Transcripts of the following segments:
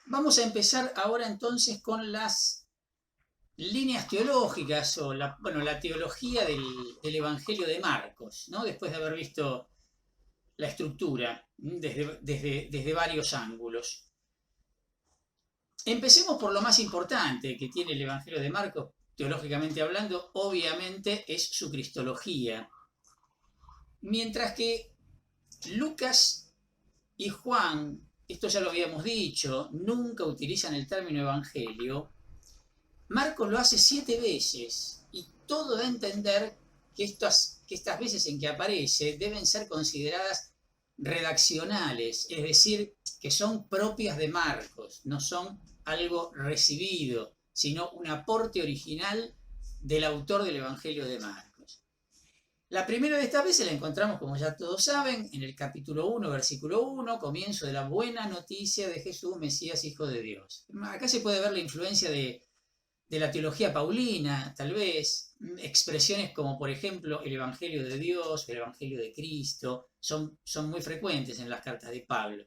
Vamos a empezar ahora entonces con las líneas teológicas o la teología del Evangelio de Marcos, ¿no? Después de haber visto la estructura desde varios ángulos. Empecemos por lo más importante que tiene el Evangelio de Marcos, teológicamente hablando, obviamente es su cristología. Mientras que Lucas y Juan, esto ya lo habíamos dicho, nunca utilizan el término evangelio. Marcos lo hace 7 veces y todo da a entender que estas veces en que aparece deben ser consideradas redaccionales, es decir, que son propias de Marcos, no son algo recibido, sino un aporte original del autor del Evangelio de Marcos. La primera de estas veces la encontramos, como ya todos saben, en el capítulo 1, versículo 1, comienzo de la buena noticia de Jesús, Mesías, Hijo de Dios. Acá se puede ver la influencia de la teología paulina, tal vez, expresiones como por ejemplo el Evangelio de Dios, el Evangelio de Cristo, son muy frecuentes en las cartas de Pablo.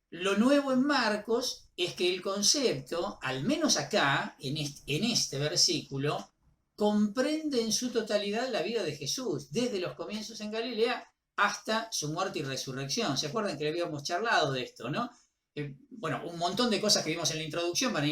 Lo nuevo en Marcos es que el concepto, al menos acá, en este versículo, comprende en su totalidad la vida de Jesús, desde los comienzos en Galilea hasta su muerte y resurrección. ¿Se acuerdan que le habíamos charlado de esto, no? Bueno, un montón de cosas que vimos en la introducción van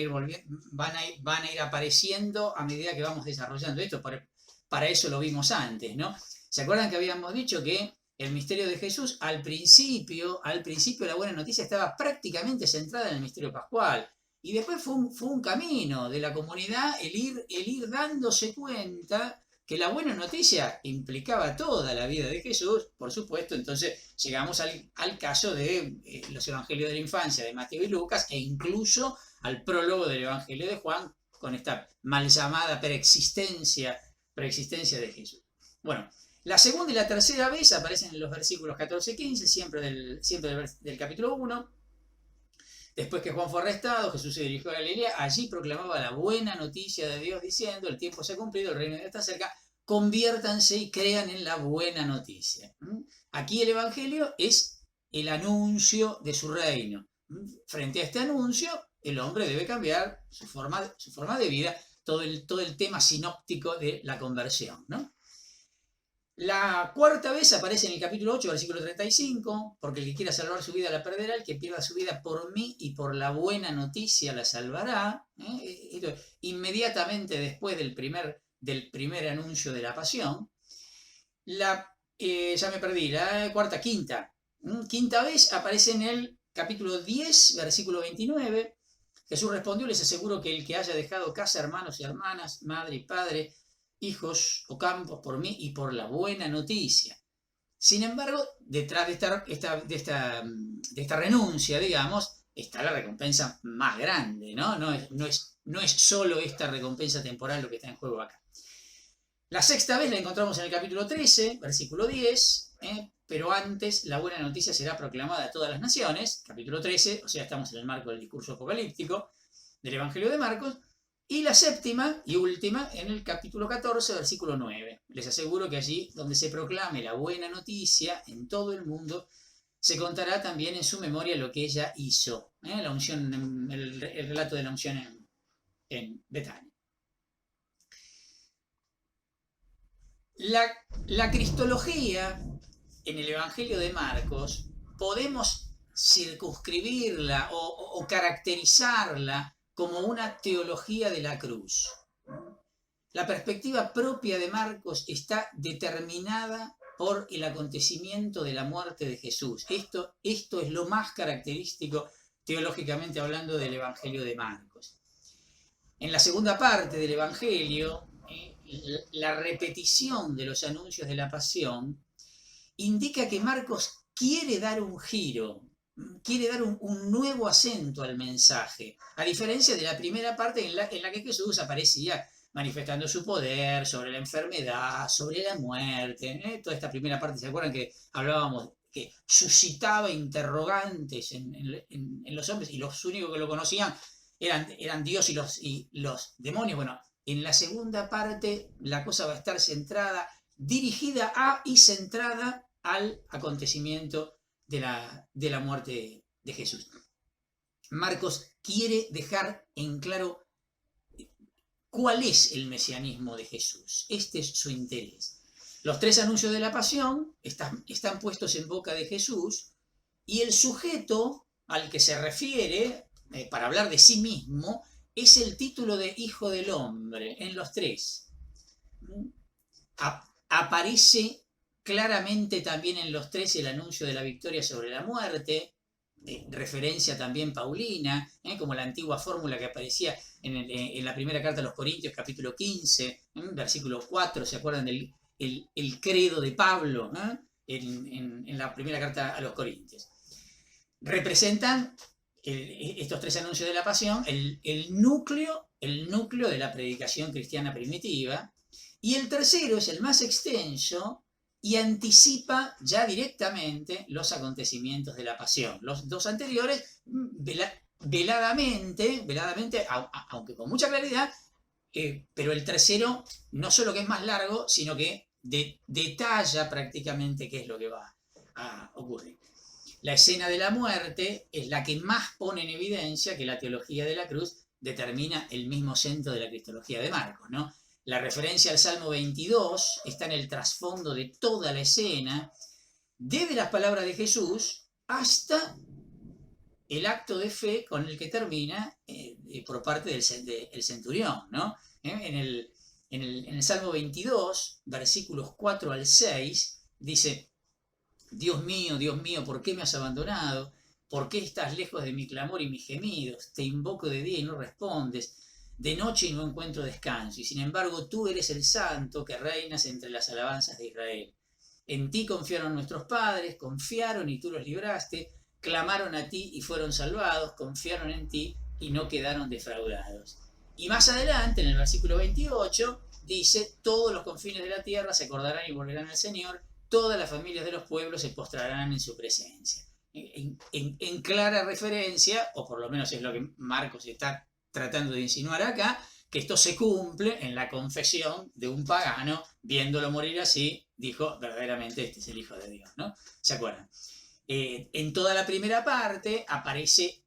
a ir apareciendo a medida que vamos desarrollando esto. Para eso lo vimos antes, ¿no? ¿Se acuerdan que habíamos dicho que el misterio de Jesús al principio la buena noticia estaba prácticamente centrada en el misterio pascual? Y después fue un camino de la comunidad el ir dándose cuenta que la buena noticia implicaba toda la vida de Jesús, por supuesto. Entonces llegamos al caso de los evangelios de la infancia de Mateo y Lucas, e incluso al prólogo del evangelio de Juan, con esta mal llamada preexistencia de Jesús. Bueno, la segunda y la tercera vez aparecen en los versículos 14 y 15, siempre del capítulo 1. Después que Juan fue arrestado, Jesús se dirigió a Galilea, allí proclamaba la buena noticia de Dios diciendo: el tiempo se ha cumplido, el reino de Dios está cerca, conviértanse y crean en la buena noticia. Aquí el Evangelio es el anuncio de su reino. Frente a este anuncio, el hombre debe cambiar su forma de vida, todo el tema sinóptico de la conversión, ¿no? La cuarta vez aparece en el capítulo 8, versículo 35, porque el que quiera salvar su vida la perderá, el que pierda su vida por mí y por la buena noticia la salvará. Inmediatamente después del primer anuncio de la pasión. Ya me perdí, quinta vez aparece en el capítulo 10, versículo 29. Jesús respondió: les aseguro que el que haya dejado casa, hermanos y hermanas, madre y padre, hijos o campos por mí y por la buena noticia. Sin embargo, detrás de esta renuncia, digamos, está la recompensa más grande, ¿no? No es solo esta recompensa temporal lo que está en juego acá. La sexta vez la encontramos en el capítulo 13, versículo 10, pero antes la buena noticia será proclamada a todas las naciones, capítulo 13, o sea, estamos en el marco del discurso apocalíptico del Evangelio de Marcos. Y la séptima y última en el capítulo 14, versículo 9. Les aseguro que allí donde se proclame la buena noticia en todo el mundo, se contará también en su memoria lo que ella hizo. La unción, el relato de la unción en Betania. La cristología en el Evangelio de Marcos podemos circunscribirla o caracterizarla como una teología de la cruz. La perspectiva propia de Marcos está determinada por el acontecimiento de la muerte de Jesús. Esto es lo más característico teológicamente hablando del Evangelio de Marcos. En la segunda parte del Evangelio, la repetición de los anuncios de la pasión indica que Marcos quiere dar un giro, quiere dar un nuevo acento al mensaje, a diferencia de la primera parte en la que Jesús aparecía manifestando su poder sobre la enfermedad, sobre la muerte. Toda esta primera parte, ¿se acuerdan que hablábamos que suscitaba interrogantes en los hombres, y los únicos que lo conocían eran Dios y los demonios? Bueno, en la segunda parte la cosa va a estar centrada, dirigida a y centrada al acontecimiento de la muerte de Jesús. Marcos quiere dejar en claro cuál es el mesianismo de Jesús. Este es su interés. Los 3 anuncios de la pasión están puestos en boca de Jesús y el sujeto al que se refiere, para hablar de sí mismo, es el título de Hijo del Hombre en los 3. Aparece claramente también en los 3 el anuncio de la victoria sobre la muerte, referencia también paulina, como la antigua fórmula que aparecía en la primera carta a los Corintios, capítulo 15, versículo 4, ¿se acuerdan del el credo de Pablo en la primera carta a los Corintios? Representan estos 3 anuncios de la pasión el núcleo de la predicación cristiana primitiva, y el tercero es el más extenso y anticipa ya directamente los acontecimientos de la pasión. Los 2 anteriores, veladamente, aunque con mucha claridad, pero el tercero no solo que es más largo, sino que detalla prácticamente qué es lo que va a ocurrir. La escena de la muerte es la que más pone en evidencia que la teología de la cruz determina el mismo centro de la cristología de Marcos, ¿no? La referencia al Salmo 22 está en el trasfondo de toda la escena, desde las palabras de Jesús hasta el acto de fe con el que termina por parte del centurión, ¿no? En el Salmo 22, versículos 4 al 6, dice: Dios mío, ¿por qué me has abandonado? ¿Por qué estás lejos de mi clamor y mis gemidos? Te invoco de día y no respondes, de noche y no encuentro descanso. Y sin embargo tú eres el santo que reinas entre las alabanzas de Israel. En ti confiaron nuestros padres, confiaron y tú los libraste, clamaron a ti y fueron salvados, confiaron en ti y no quedaron defraudados. Y más adelante, en el versículo 28, dice: todos los confines de la tierra se acordarán y volverán al Señor, todas las familias de los pueblos se postrarán en su presencia. En clara referencia, o por lo menos es lo que Marcos está tratando de insinuar acá, que esto se cumple en la confesión de un pagano, viéndolo morir así, dijo: verdaderamente este es el Hijo de Dios, ¿no? ¿Se acuerdan? En toda la primera parte aparece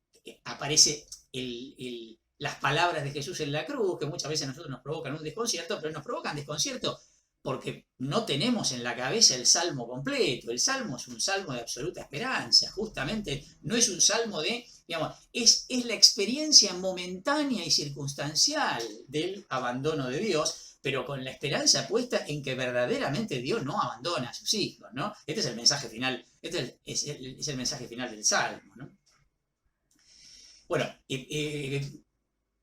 las palabras de Jesús en la cruz, que muchas veces a nosotros nos provocan un desconcierto, pero nos provocan desconcierto porque no tenemos en la cabeza el salmo completo. El salmo es un salmo de absoluta esperanza, justamente no es un salmo de, digamos, es la experiencia momentánea y circunstancial del abandono de Dios, pero con la esperanza puesta en que verdaderamente Dios no abandona a sus hijos, ¿no? Este es el mensaje final, es el mensaje final del salmo, ¿no? Bueno,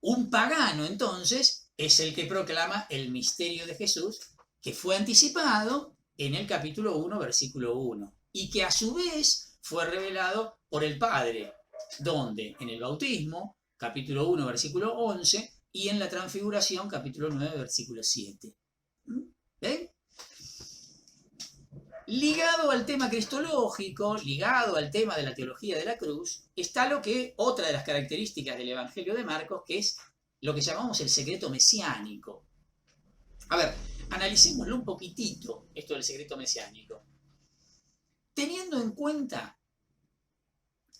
un pagano entonces es el que proclama el misterio de Jesús, que fue anticipado en el capítulo 1, versículo 1, y que a su vez fue revelado por el Padre, donde en el bautismo, capítulo 1, versículo 11, y en la transfiguración, capítulo 9, versículo 7. ¿Ven? Ligado al tema cristológico, ligado al tema de la teología de la cruz, está otra de las características del Evangelio de Marcos, que es lo que llamamos el secreto mesiánico. A ver, analicémoslo un poquitito, esto del secreto mesiánico. Teniendo en cuenta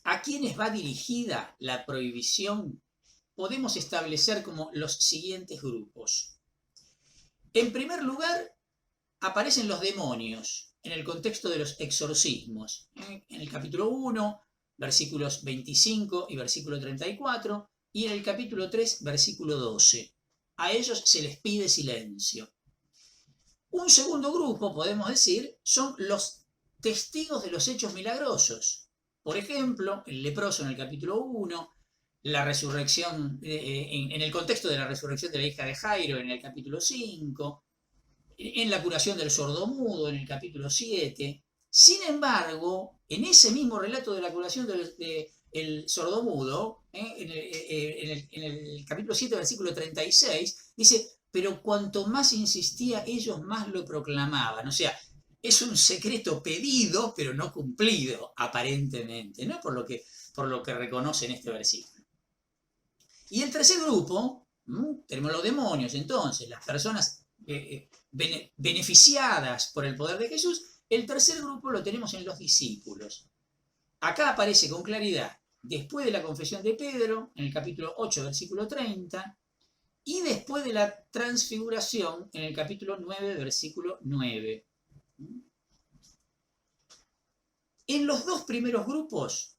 a quiénes va dirigida la prohibición, podemos establecer como los siguientes grupos. En primer lugar, aparecen los demonios en el contexto de los exorcismos. En el capítulo 1, versículos 25 y versículo 34, y en el capítulo 3, versículo 12. A ellos se les pide silencio. Un segundo grupo, podemos decir, son los testigos de los hechos milagrosos. Por ejemplo, el leproso en el capítulo 1, la resurrección, en el contexto de la resurrección de la hija de Jairo en el capítulo 5, en la curación del sordomudo en el capítulo 7. Sin embargo, en ese mismo relato de la curación del sordomudo, en el capítulo 7, versículo 36, dice: pero cuanto más insistía, ellos más lo proclamaban. O sea, es un secreto pedido, pero no cumplido, aparentemente, ¿no? Por lo que reconoce en este versículo. Y el tercer grupo, tenemos los demonios, entonces, las personas beneficiadas por el poder de Jesús. El tercer grupo lo tenemos en los discípulos. Acá aparece con claridad después de la confesión de Pedro, en el capítulo 8, versículo 30, y después de la transfiguración, en el capítulo 9, versículo 9. En los dos primeros grupos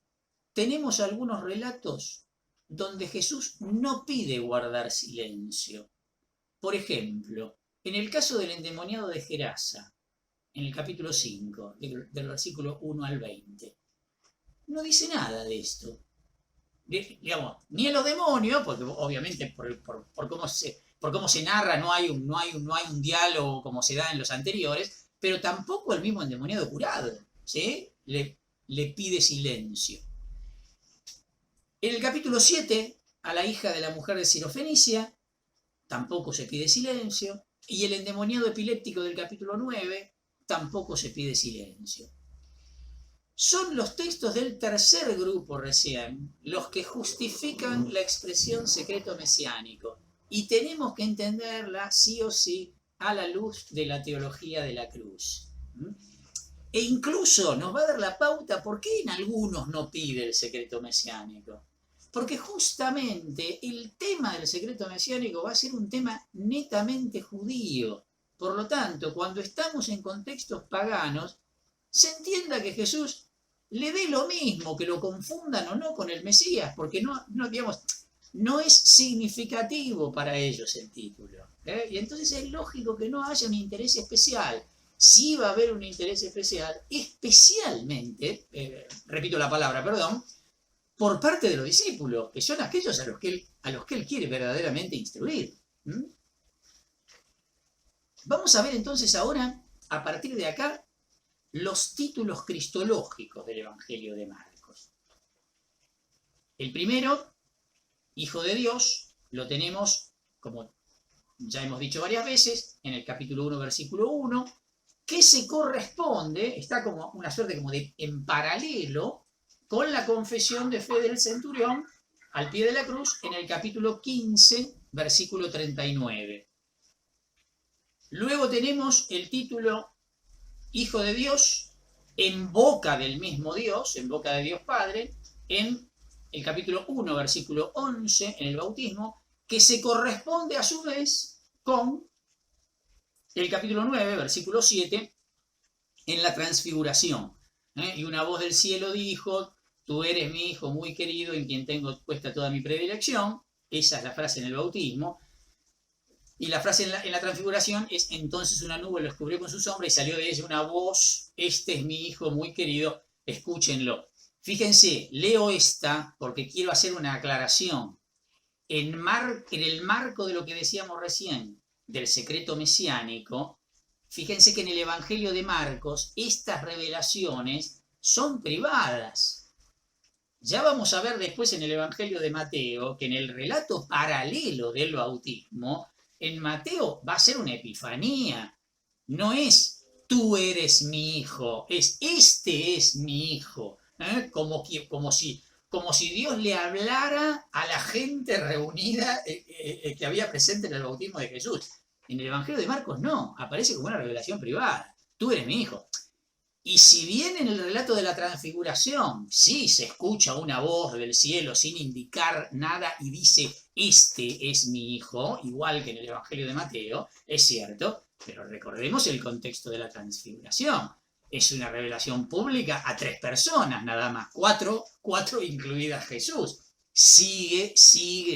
tenemos algunos relatos donde Jesús no pide guardar silencio. Por ejemplo, en el caso del endemoniado de Gerasa, en el capítulo 5, del versículo 1 al 20, no dice nada de esto. Digamos, ni a los demonios, porque obviamente por cómo se narra no hay un diálogo como se da en los anteriores, pero tampoco el mismo endemoniado curado, ¿sí? Le pide silencio. En el capítulo 7, a la hija de la mujer de Sirofenicia, tampoco se pide silencio, y el endemoniado epiléptico del capítulo 9, tampoco se pide silencio. Son los textos del tercer grupo recién los que justifican la expresión secreto mesiánico, y tenemos que entenderla sí o sí a la luz de la teología de la cruz. E incluso nos va a dar la pauta por qué en algunos no pide el secreto mesiánico. Porque justamente el tema del secreto mesiánico va a ser un tema netamente judío. Por lo tanto, cuando estamos en contextos paganos, se entienda que Jesús le dé lo mismo, que lo confundan o no con el Mesías, porque no es significativo para ellos el título. Y entonces es lógico que no haya un interés especial. Sí va a haber un interés especial, especialmente, repito la palabra, perdón, por parte de los discípulos, que son aquellos a los que él quiere verdaderamente instruir. Vamos a ver entonces ahora, a partir de acá, los títulos cristológicos del Evangelio de Marcos. El primero, Hijo de Dios, lo tenemos, como ya hemos dicho varias veces, en el capítulo 1, versículo 1, que se corresponde, está como una suerte como de en paralelo con la confesión de fe del centurión al pie de la cruz en el capítulo 15, versículo 39. Luego tenemos el título Hijo de Dios en boca del mismo Dios, en boca de Dios Padre, en el capítulo 1, versículo 11, en el bautismo, que se corresponde a su vez con el capítulo 9, versículo 7, en la transfiguración. Y una voz del cielo dijo: tú eres mi hijo muy querido, en quien tengo puesta toda mi predilección. Esa es la frase en el bautismo. Y la frase en la transfiguración es: entonces una nube lo cubrió con su sombra y salió de ella una voz: este es mi hijo muy querido, escúchenlo. Fíjense, leo esta porque quiero hacer una aclaración. En el marco de lo que decíamos recién, del secreto mesiánico, fíjense que en el Evangelio de Marcos estas revelaciones son privadas. Ya vamos a ver después en el Evangelio de Mateo que en el relato paralelo del bautismo, en Mateo va a ser una epifanía. No es tú eres mi hijo, es este es mi hijo. Como si Dios le hablara a la gente reunida que había presente en el bautismo de Jesús. En el Evangelio de Marcos no, aparece como una revelación privada. Tú eres mi hijo. Y si bien en el relato de la transfiguración sí se escucha una voz del cielo sin indicar nada y dice: este es mi hijo, igual que en el Evangelio de Mateo, es cierto, pero recordemos el contexto de la transfiguración. Es una revelación pública a 3 personas nada más, 4 incluida Jesús. Sigue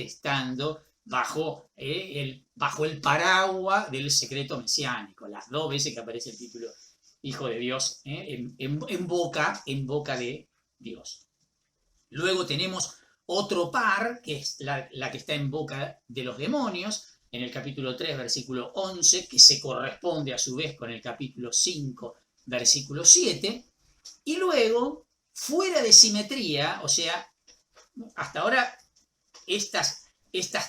estando bajo el paraguas del secreto mesiánico, las 2 veces que aparece el título Hijo de Dios, en boca de Dios. Luego tenemos otro par, que es la que está en boca de los demonios, en el capítulo 3, versículo 11, que se corresponde a su vez con el capítulo 5, versículo 7, y luego, fuera de simetría, o sea, hasta ahora estas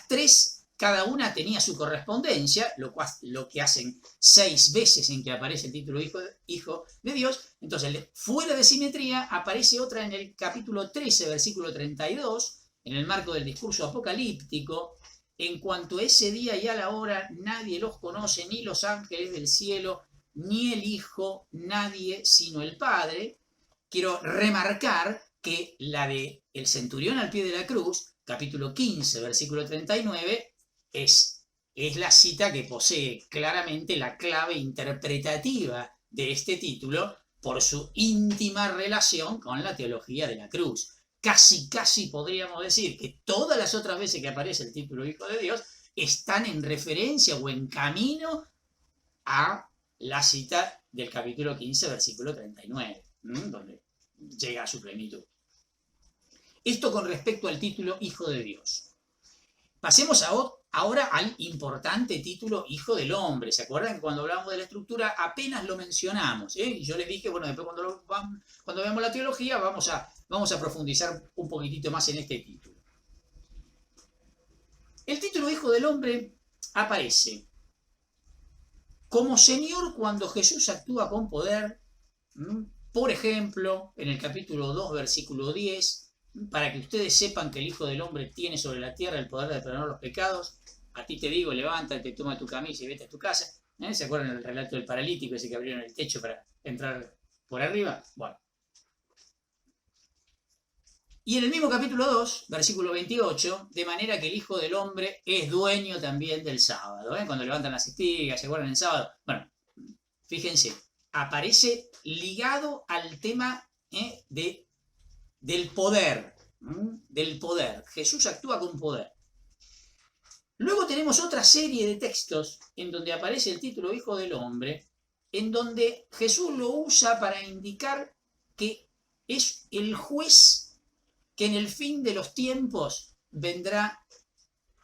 3, cada una tenía su correspondencia, lo que hacen 6 veces en que aparece el título Hijo de Dios. Entonces, fuera de simetría, aparece otra en el capítulo 13, versículo 32, en el marco del discurso apocalíptico: en cuanto a ese día y a la hora, nadie los conoce, ni los ángeles del cielo, ni el Hijo, nadie sino el Padre. Quiero remarcar que la de el centurión al pie de la cruz, capítulo 15, versículo 39, es la cita que posee claramente la clave interpretativa de este título por su íntima relación con la teología de la cruz. Casi podríamos decir que todas las otras veces que aparece el título Hijo de Dios están en referencia o en camino a la cita del capítulo 15, versículo 39, donde llega a su plenitud. Esto con respecto al título Hijo de Dios. Pasemos ahora al importante título Hijo del Hombre. ¿Se acuerdan que cuando hablamos de la estructura apenas lo mencionamos? Y yo les dije, bueno, después cuando veamos la teología vamos a profundizar un poquitito más en este título. El título Hijo del Hombre aparece como Señor cuando Jesús actúa con poder, por ejemplo, en el capítulo 2, versículo 10, para que ustedes sepan que el Hijo del Hombre tiene sobre la tierra el poder de perdonar los pecados. A ti te digo, levántate, toma tu camisa y vete a tu casa. ¿Se acuerdan del relato del paralítico ese que abrieron el techo para entrar por arriba? Bueno. Y en el mismo capítulo 2, versículo 28, de manera que el Hijo del Hombre es dueño también del sábado. Cuando levantan las espigas, ¿se acuerdan el sábado? Bueno, fíjense, aparece ligado al tema del poder, Jesús actúa con poder. Luego tenemos otra serie de textos en donde aparece el título Hijo del Hombre, en donde Jesús lo usa para indicar que es el juez que en el fin de los tiempos vendrá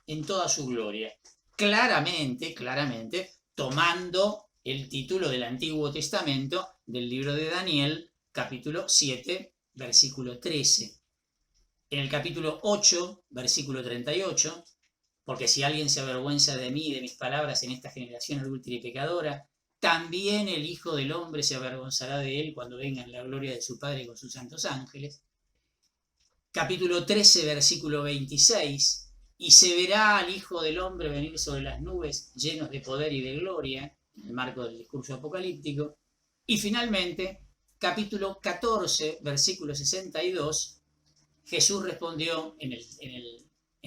en toda su gloria. Claramente, tomando el título del Antiguo Testamento del libro de Daniel, capítulo 7, versículo 13. En el capítulo 8, versículo 38, porque si alguien se avergüenza de mí y de mis palabras en esta generación adúltera y pecadora, también el Hijo del Hombre se avergonzará de él cuando venga en la gloria de su Padre con sus santos ángeles. Capítulo 13, versículo 26, y se verá al Hijo del Hombre venir sobre las nubes llenos de poder y de gloria, en el marco del discurso apocalíptico. Y finalmente, capítulo 14, versículo 62, Jesús respondió en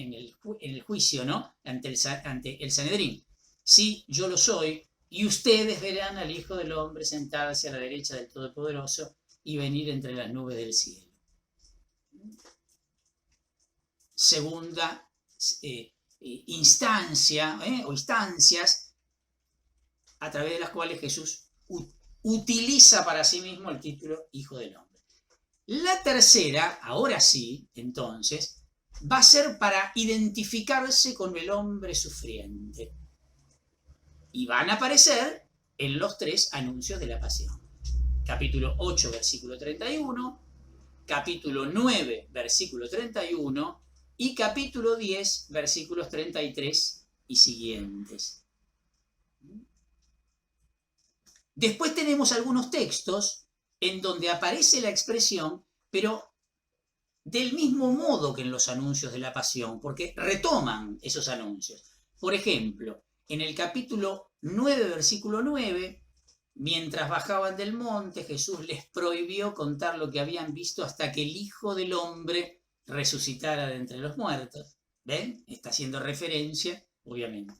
el juicio, ¿no? ante el Sanedrín: sí, yo lo soy, y ustedes verán al Hijo del Hombre sentarse a la derecha del Todopoderoso y venir entre las nubes del cielo. Segunda instancia o instancias a través de las cuales Jesús utiliza para sí mismo el título Hijo del Hombre. La tercera, ahora sí, entonces, va a ser para identificarse con el hombre sufriente. Y van a aparecer en los 3 anuncios de la pasión. Capítulo 8, versículo 31, capítulo 9, versículo 31 y capítulo 10, versículos 33 y siguientes. Después tenemos algunos textos en donde aparece la expresión, pero del mismo modo que en los anuncios de la pasión, porque retoman esos anuncios. Por ejemplo, en el capítulo 9, versículo 9, mientras bajaban del monte, Jesús les prohibió contar lo que habían visto hasta que el Hijo del Hombre resucitara de entre los muertos. ¿Ven? Está haciendo referencia, obviamente.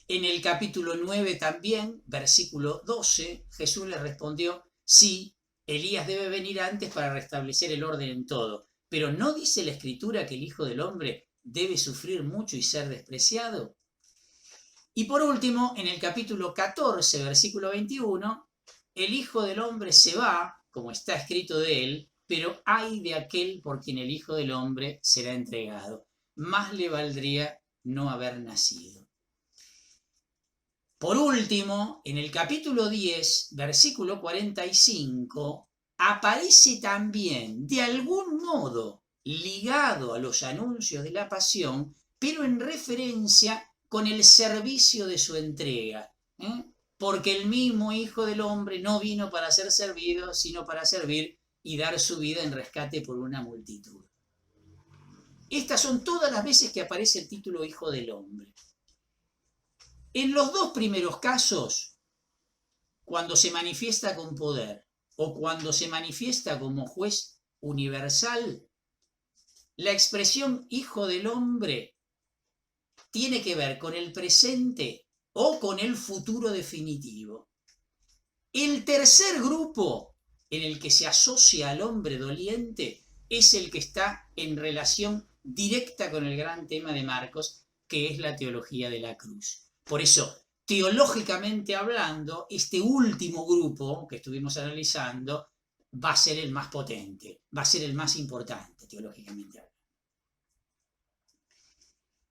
En el capítulo 9 también, versículo 12, Jesús les respondió: sí, Elías debe venir antes para restablecer el orden en todo, pero ¿no dice la Escritura que el Hijo del Hombre debe sufrir mucho y ser despreciado? Y por último, en el capítulo 14, versículo 21, el Hijo del Hombre se va, como está escrito de él, pero ay de aquel por quien el Hijo del Hombre será entregado. Más le valdría no haber nacido. Por último, en el capítulo 10, versículo 45, aparece también, de algún modo, ligado a los anuncios de la pasión, pero en referencia con el servicio de su entrega. Porque el mismo Hijo del Hombre no vino para ser servido, sino para servir y dar su vida en rescate por una multitud. Estas son todas las veces que aparece el título Hijo del Hombre. En los 2 primeros casos, cuando se manifiesta con poder o cuando se manifiesta como juez, universal, la expresión hijo del hombre tiene que ver con el presente o con el futuro definitivo. El tercer grupo en el que se asocia al hombre doliente es el que está en relación directa con el gran tema de Marcos, que es la teología de la cruz. Por eso, teológicamente hablando, este último grupo que estuvimos analizando va a ser el más potente, va a ser el más importante teológicamente hablando.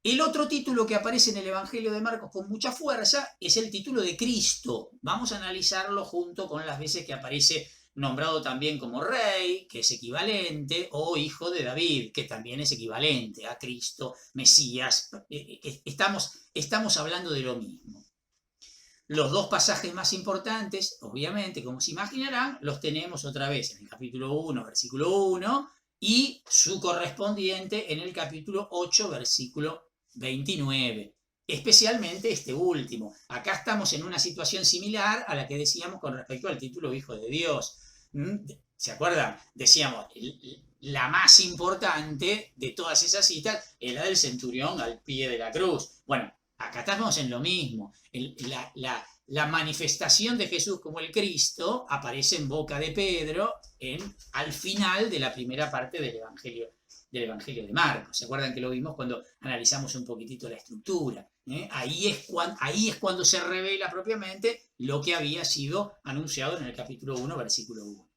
El otro título que aparece en el Evangelio de Marcos con mucha fuerza es el título de Cristo. Vamos a analizarlo junto con las veces que aparece nombrado también como Rey, que es equivalente, o Hijo de David, que también es equivalente a Cristo, Mesías. Estamos hablando de lo mismo. Los dos pasajes más importantes, obviamente, como se imaginarán, los tenemos otra vez en el capítulo 1, versículo 1, y su correspondiente en el capítulo 8, versículo 29. Especialmente este último. Acá estamos en una situación similar a la que decíamos con respecto al título Hijo de Dios. ¿Se acuerdan? Decíamos, la más importante de todas esas citas es la del centurión al pie de la cruz. Bueno, acá estamos en lo mismo. La manifestación de Jesús como el Cristo aparece en boca de Pedro al final de la primera parte del Evangelio de Marcos. ¿Se acuerdan que lo vimos cuando analizamos un poquitito la estructura? Ahí es cuando se revela propiamente lo que había sido anunciado en el capítulo 1, versículo 1.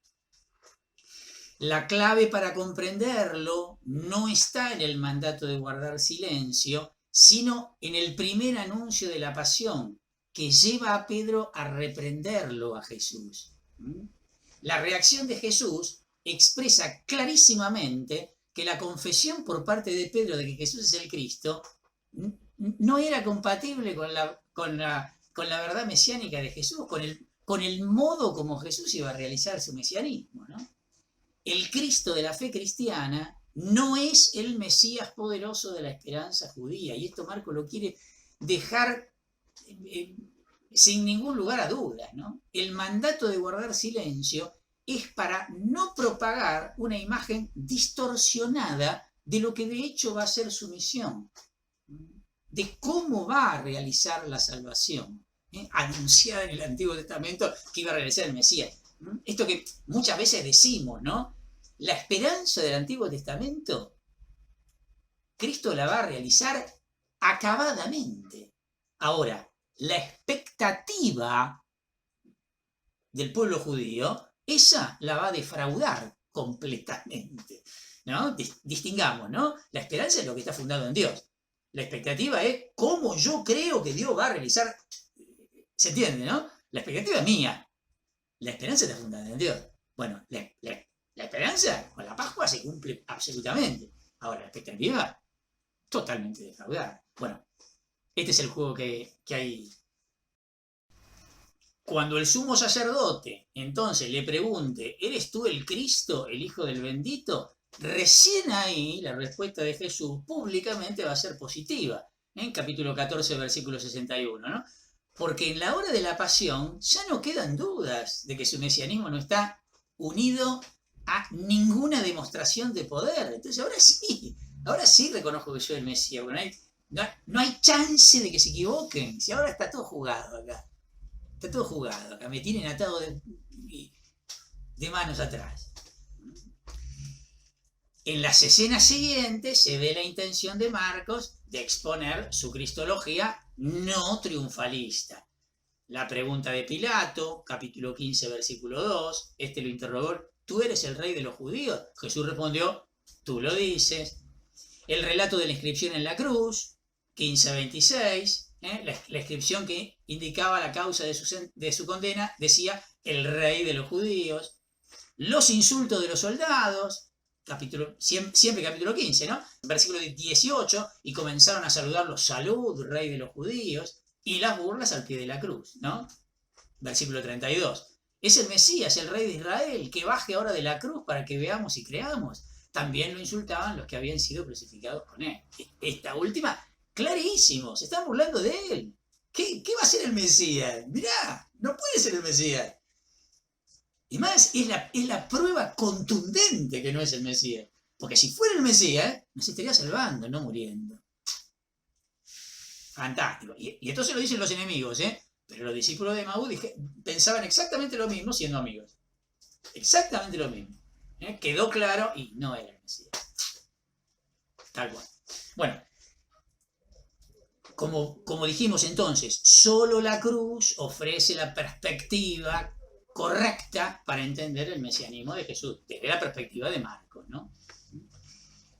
La clave para comprenderlo no está en el mandato de guardar silencio, sino en el primer anuncio de la pasión, que lleva a Pedro a reprenderlo a Jesús. La reacción de Jesús expresa clarísimamente que la confesión por parte de Pedro de que Jesús es el Cristo no era compatible con la verdad mesiánica de Jesús, con el modo como Jesús iba a realizar su mesianismo, ¿no? El Cristo de la fe cristiana no es el Mesías poderoso de la esperanza judía, y esto Marco lo quiere dejar sin ningún lugar a dudas, ¿no? El mandato de guardar silencio es para no propagar una imagen distorsionada de lo que de hecho va a ser su misión, de cómo va a realizar la salvación, anunciada en el Antiguo Testamento que iba a realizar el Mesías. Esto que muchas veces decimos, ¿no? La esperanza del Antiguo Testamento, Cristo la va a realizar acabadamente. Ahora, la expectativa del pueblo judío, esa la va a defraudar completamente, ¿no? Distingamos, ¿no? La esperanza es lo que está fundado en Dios. La expectativa es cómo yo creo que Dios va a realizar. ¿Se entiende, no? La expectativa es mía. La esperanza está fundada en Dios. Bueno, la esperanza con la Pascua se cumple absolutamente. Ahora, la expectativa, totalmente defraudada. Bueno, este es el juego que hay. Cuando el sumo sacerdote entonces le pregunte, ¿eres tú el Cristo, el Hijo del Bendito? Recién ahí la respuesta de Jesús públicamente va a ser positiva. En capítulo 14, versículo 61, ¿no? Porque en la hora de la pasión ya no quedan dudas de que su mesianismo no está unido a ninguna demostración de poder. Entonces ahora sí reconozco que soy el Mesías. Bueno, no hay chance de que se equivoquen. Si ahora está todo jugado acá. Está todo jugado acá. Me tienen atado de manos atrás. En las escenas siguientes se ve la intención de Marcos de exponer su cristología no triunfalista. La pregunta de Pilato, capítulo 15, versículo 2, lo interrogó, ¿tú eres el rey de los judíos? Jesús respondió, tú lo dices. El relato de la inscripción en la cruz, 15:26, la inscripción que indicaba la causa de su condena, decía, el rey de los judíos. Los insultos de los soldados, siempre capítulo 15, ¿no? Versículo 18, y comenzaron a saludarlo, salud, rey de los judíos, y las burlas al pie de la cruz, ¿no? Versículo 32. Es el Mesías, el rey de Israel, que baje ahora de la cruz para que veamos y creamos. También lo insultaban los que habían sido crucificados con él. Esta última, clarísimo, se están burlando de él. ¿Qué va a ser el Mesías? Mirá, no puede ser el Mesías. Y más, es la prueba contundente que no es el Mesías. Porque si fuera el Mesías, nos estaría salvando, no muriendo. Fantástico. Y esto se lo dicen los enemigos, ¿eh? Pero los discípulos de Emaús pensaban exactamente lo mismo siendo amigos. Exactamente lo mismo. Quedó claro y no era el Mesías. Tal cual. Bueno, como dijimos entonces, solo la cruz ofrece la perspectiva correcta para entender el mesianismo de Jesús, desde la perspectiva de Marcos, ¿no?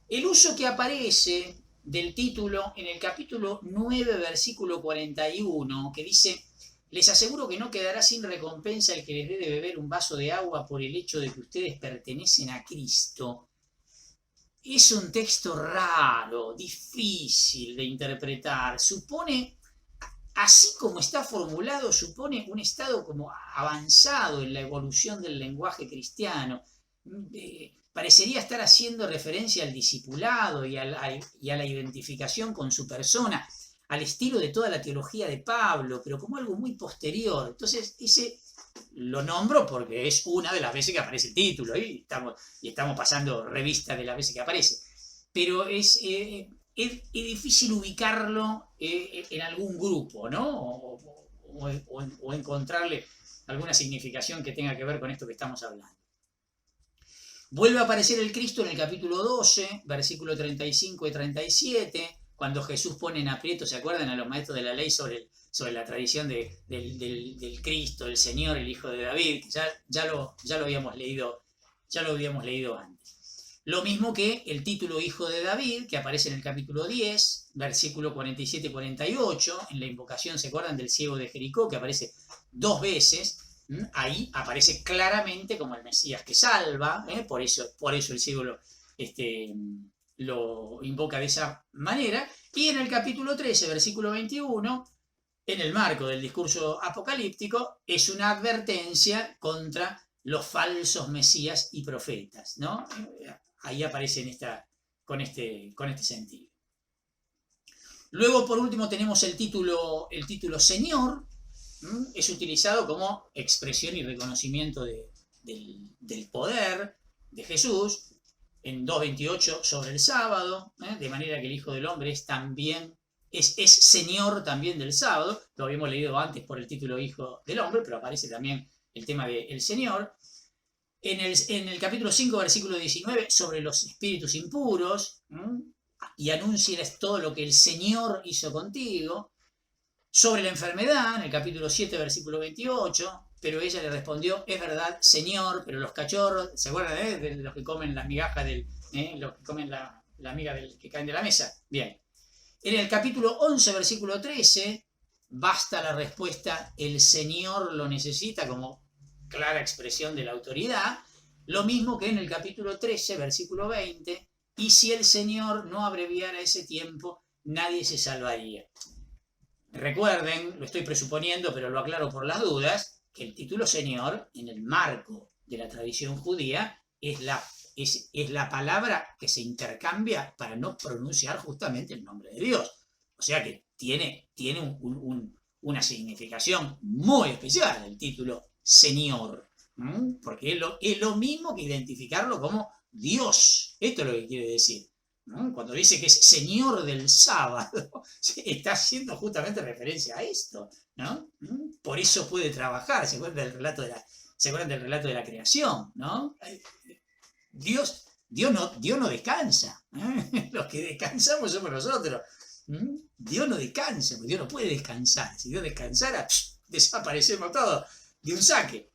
El uso que aparece del título en el capítulo 9, versículo 41, que dice: les aseguro que no quedará sin recompensa el que les dé de beber un vaso de agua por el hecho de que ustedes pertenecen a Cristo. Es un texto raro, difícil de interpretar. Supone, así como está formulado, supone un estado como avanzado en la evolución del lenguaje cristiano. Parecería estar haciendo referencia al discipulado y a la identificación con su persona, al estilo de toda la teología de Pablo, pero como algo muy posterior. Entonces, ese lo nombro porque es una de las veces que aparece el título, y estamos pasando revista de las veces que aparece. Pero es difícil ubicarlo en algún grupo, ¿no? O encontrarle alguna significación que tenga que ver con esto que estamos hablando. Vuelve a aparecer el Cristo en el capítulo 12, versículo 35 y 37, cuando Jesús pone en aprieto, ¿se acuerdan? A los maestros de la ley sobre la tradición del Cristo, el Señor, el Hijo de David, que ya lo habíamos leído antes. Lo mismo que el título Hijo de David, que aparece en el capítulo 10, versículo 47 y 48, en la invocación, ¿se acuerdan? Del ciego de Jericó, que aparece 2 veces. Ahí aparece claramente como el Mesías que salva, por eso el ciego lo invoca de esa manera. Y en el capítulo 13, versículo 21, en el marco del discurso apocalíptico, es una advertencia contra los falsos mesías y profetas, ¿no? Ahí aparece con este sentido. Luego, por último, tenemos el título Señor. Es utilizado como expresión y reconocimiento del poder de Jesús. En 2.28 sobre el sábado, de manera que el Hijo del Hombre es Señor también del sábado. Lo habíamos leído antes por el título Hijo del Hombre, pero aparece también el tema del Señor. En el capítulo 5, versículo 19, sobre los espíritus impuros, y anuncias todo lo que el Señor hizo contigo. Sobre la enfermedad, en el capítulo 7, versículo 28, pero ella le respondió: es verdad, Señor, pero los cachorros, ¿se acuerdan de los que comen las migajas los que comen la miga que caen de la mesa? Bien. En el capítulo 11, versículo 13, basta la respuesta: el Señor lo necesita, como clara expresión de la autoridad. Lo mismo que en el capítulo 13, versículo 20, y si el Señor no abreviara ese tiempo, nadie se salvaría. Recuerden, lo estoy presuponiendo, pero lo aclaro por las dudas, que el título Señor, en el marco de la tradición judía, es la palabra que se intercambia para no pronunciar justamente el nombre de Dios. O sea que tiene una significación muy especial el título Señor, porque es lo mismo que identificarlo como Dios. Esto es lo que quiere decir. Cuando dice que es Señor del sábado, está haciendo justamente referencia a esto, ¿no? Por eso puede trabajar. ¿Se acuerdan del relato de la creación, ¿no? Dios no descansa. Los que descansamos somos nosotros. Dios no descansa, porque Dios no puede descansar. Si Dios descansara, desaparecemos todos de un saque.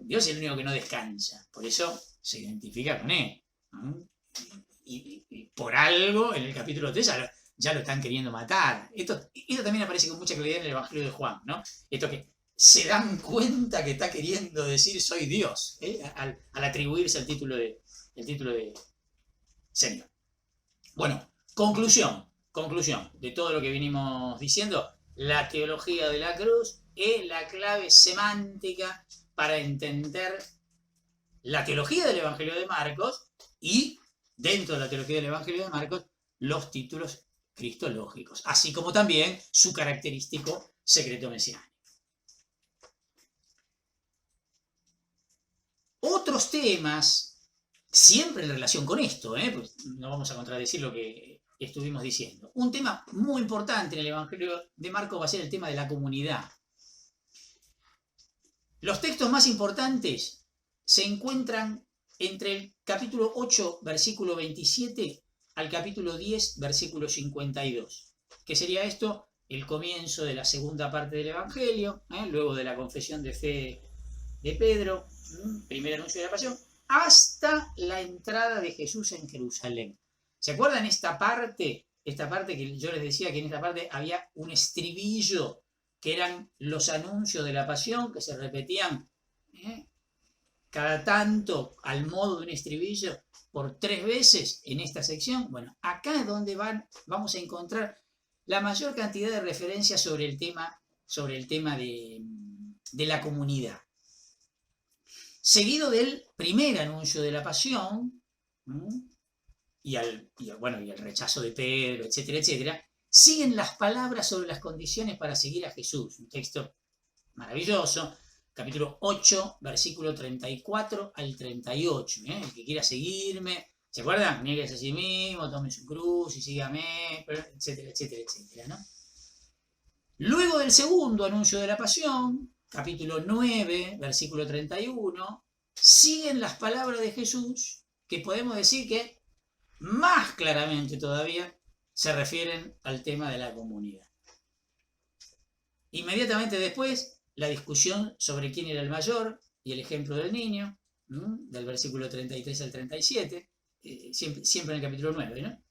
Dios es el único que no descansa. Por eso se identifica con Él. Y por algo, en el capítulo 3 ya lo están queriendo matar. Esto también aparece con mucha claridad en el Evangelio de Juan, ¿no? Esto que se dan cuenta que está queriendo decir soy Dios, al atribuirse el título de Señor. Bueno, conclusión de todo lo que venimos diciendo: la teología de la cruz es la clave semántica para entender la teología del Evangelio de Marcos y, dentro de la teología del Evangelio de Marcos, los títulos cristológicos, así como también su característico secreto mesiánico. Otros temas, siempre en relación con esto, pues no vamos a contradecir lo que estuvimos diciendo. Un tema muy importante en el Evangelio de Marcos va a ser el tema de la comunidad. Los textos más importantes se encuentran entre el capítulo 8, versículo 27, al capítulo 10, versículo 52. ¿Qué sería esto? El comienzo de la segunda parte del Evangelio, luego de la confesión de fe de Pedro, primer anuncio de la pasión, hasta la entrada de Jesús en Jerusalén. ¿Se acuerdan esta parte? Esta parte que yo les decía que en esta parte había un estribillo, que eran los anuncios de la pasión, que se repetían cada tanto al modo de un estribillo por 3 veces en esta sección. Bueno, acá es donde vamos a encontrar la mayor cantidad de referencias sobre el tema de la comunidad. Seguido del primer anuncio de la pasión, y el rechazo de Pedro, etcétera, etcétera, siguen las palabras sobre las condiciones para seguir a Jesús. Un texto maravilloso, capítulo 8, versículo 34 al 38. El que quiera seguirme, ¿se acuerdan? Nieguese a sí mismo, tome su cruz y sígame, etcétera, etcétera, etcétera, ¿no? Luego del segundo anuncio de la pasión, capítulo 9, versículo 31, siguen las palabras de Jesús que podemos decir que más claramente todavía se refieren al tema de la comunidad. Inmediatamente después, la discusión sobre quién era el mayor y el ejemplo del niño, del versículo 33 al 37, siempre en el capítulo 9, ¿no?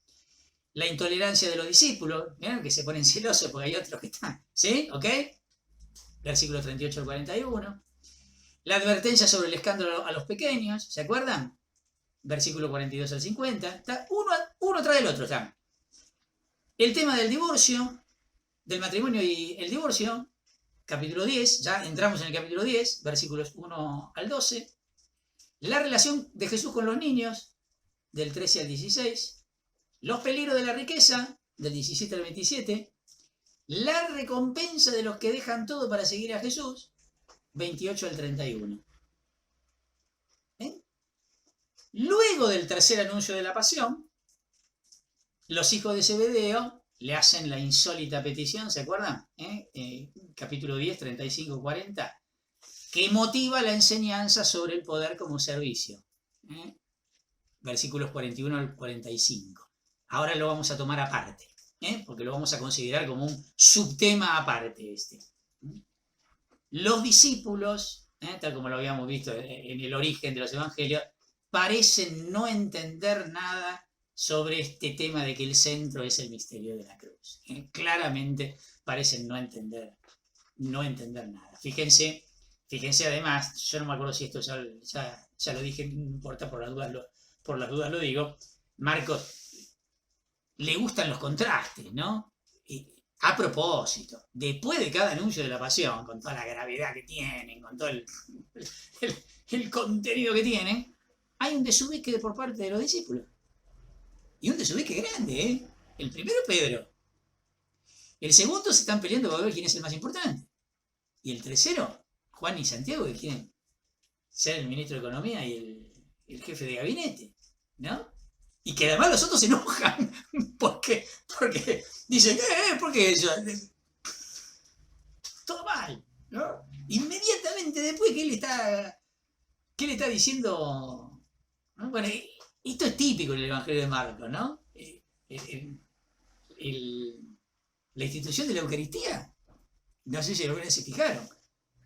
La intolerancia de los discípulos, que se ponen celosos porque hay otros que están, ¿sí? ¿Ok? Versículo 38 al 41. La advertencia sobre el escándalo a los pequeños, ¿se acuerdan? Versículo 42 al 50. Está uno tras del otro están. El tema del divorcio, del matrimonio y el divorcio, capítulo 10, ya entramos en el capítulo 10, versículos 1 al 12. La relación de Jesús con los niños, del 13 al 16. Los peligros de la riqueza, del 17 al 27. La recompensa de los que dejan todo para seguir a Jesús, 28 al 31. Luego del tercer anuncio de la pasión, los hijos de Zebedeo le hacen la insólita petición, ¿se acuerdan? Capítulo 10, 35, 40, que motiva la enseñanza sobre el poder como servicio. Versículos 41 al 45. Ahora lo vamos a tomar aparte, porque lo vamos a considerar como un subtema aparte este. Los discípulos, tal como lo habíamos visto en el origen de los evangelios, parecen no entender nada sobre este tema de que el centro es el misterio de la cruz. Claramente parecen no entender nada. Fíjense además, yo no me acuerdo si esto ya lo dije, no importa, por las dudas lo digo. Marcos le gustan los contrastes, ¿no? A propósito, después de cada anuncio de la pasión, con toda la gravedad que tienen, con todo el contenido que tienen, hay un desubique por parte de los discípulos. Y un desubique grande, El primero, Pedro. El segundo se están peleando para ver quién es el más importante. Y el tercero, Juan y Santiago, que quieren ser el ministro de Economía y el jefe de gabinete, ¿no? Y que además los otros se enojan porque dicen, ¿por qué eso? Todo mal, ¿no? Inmediatamente después que él está diciendo, ¿no? Bueno, esto es típico en el Evangelio de Marcos, ¿no? La institución de la Eucaristía, no sé si alguna vez se fijaron,